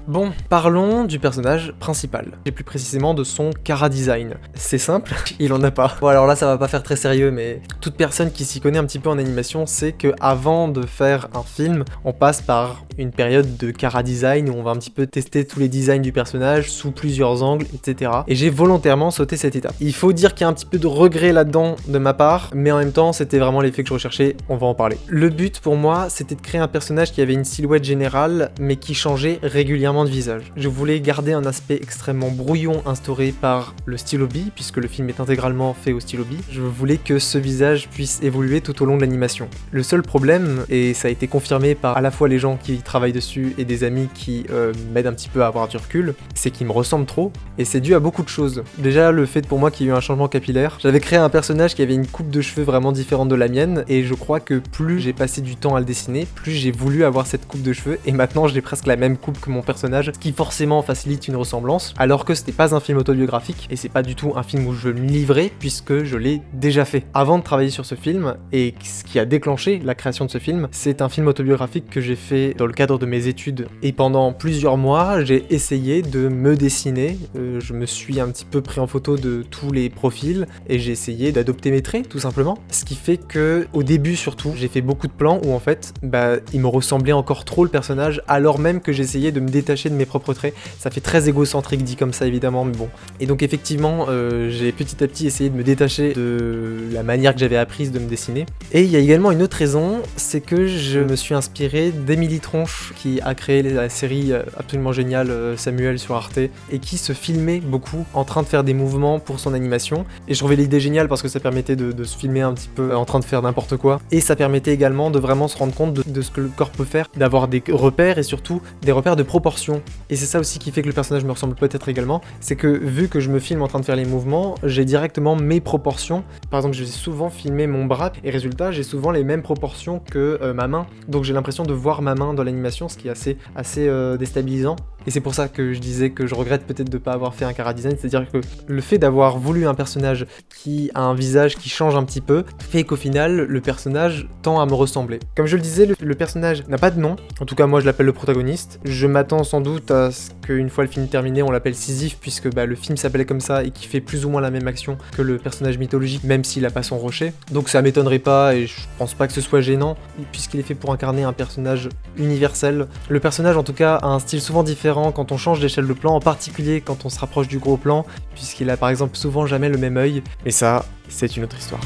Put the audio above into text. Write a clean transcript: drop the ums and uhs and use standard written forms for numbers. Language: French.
Bon, parlons du personnage principal, et plus précisément de son chara-design. C'est simple, il en a pas. Bon alors là ça va pas faire très sérieux, mais toute personne qui s'y connaît un petit peu en animation sait que avant de faire un film, on passe par une période de chara-design où on va un petit peu tester tous les designs du personnage sous plusieurs angles, etc. Et j'ai volontairement sauté cette étape. Il faut dire qu'il y a un petit peu de regret là-dedans de ma part, mais en même temps c'était vraiment l'effet que je recherchais, on va en parler. Le but pour moi c'était de créer un personnage qui avait une silhouette générale, mais qui changeait régulièrement de visage. Je voulais garder un aspect extrêmement brouillon instauré par le stylo B, puisque le film est intégralement fait au stylo B. Je voulais que ce visage puisse évoluer tout au long de l'animation. Le seul problème, et ça a été confirmé par à la fois les gens qui travaillent dessus et des amis qui m'aident un petit peu à avoir du recul, c'est qu'il me ressemble trop, et c'est dû à beaucoup de choses. Déjà le fait pour moi qu'il y ait eu un changement capillaire. J'avais créé un personnage qui avait une coupe de cheveux vraiment différente de la mienne, et je crois que plus j'ai passé du temps à le dessiner, plus j'ai voulu avoir cette coupe de cheveux, et maintenant j'ai presque la même coupe que mon personnage, ce qui forcément facilite une ressemblance, alors que c'était pas un film autobiographique, et c'est pas du tout un film où je me livrais, puisque je l'ai déjà fait. Avant de travailler sur ce film, et ce qui a déclenché la création de ce film, c'est un film autobiographique que j'ai fait dans le cadre de mes études, et pendant plusieurs mois, j'ai essayé de me dessiner, je me suis un petit peu pris en photo de tous les profils, et j'ai essayé d'adopter mes traits, tout simplement, ce qui fait que, au début surtout, j'ai fait beaucoup de plans où en fait, il me ressemblait encore trop le personnage, alors même que j'essayais de me détacher de mes propres traits. Ça fait très égocentrique dit comme ça évidemment, mais bon. Et donc effectivement, j'ai petit à petit essayé de me détacher de la manière que j'avais apprise de me dessiner. Et il y a également une autre raison, c'est que je me suis inspiré d'Émilie Tronche, qui a créé la série absolument géniale Samuel sur Arte, et qui se filmait beaucoup en train de faire des mouvements pour son animation. Et je trouvais l'idée géniale parce que ça permettait de se filmer un petit peu en train de faire n'importe quoi. Et ça permettait également de vraiment se rendre compte de ce que le corps peut faire, d'avoir des repères et surtout des repères de proportion. Et c'est ça aussi qui fait que le personnage me ressemble peut-être également, c'est que vu que je me filme en train de faire les mouvements, j'ai directement mes proportions. Par exemple, j'ai souvent filmé mon bras, et résultat, j'ai souvent les mêmes proportions que ma main. Donc j'ai l'impression de voir ma main dans l'animation, ce qui est assez déstabilisant. Et c'est pour ça que je disais que je regrette peut-être de ne pas avoir fait un chara-design, c'est-à-dire que le fait d'avoir voulu un personnage qui a un visage qui change un petit peu, fait qu'au final, le personnage tend à me ressembler. Comme je le disais, le personnage n'a pas de nom, en tout cas moi je l'appelle le protagoniste. Je m'attends sans doute à ce qu'une fois le film terminé, on l'appelle Sisyphe, puisque le film s'appelait comme ça et qui fait plus ou moins la même action que le personnage mythologique, même s'il a pas son rocher. Donc ça m'étonnerait pas, et je pense pas que ce soit gênant, puisqu'il est fait pour incarner un personnage universel. Le personnage en tout cas a un style souvent différent quand on change d'échelle de plan, en particulier quand on se rapproche du gros plan, puisqu'il a par exemple souvent jamais le même œil, mais ça, c'est une autre histoire.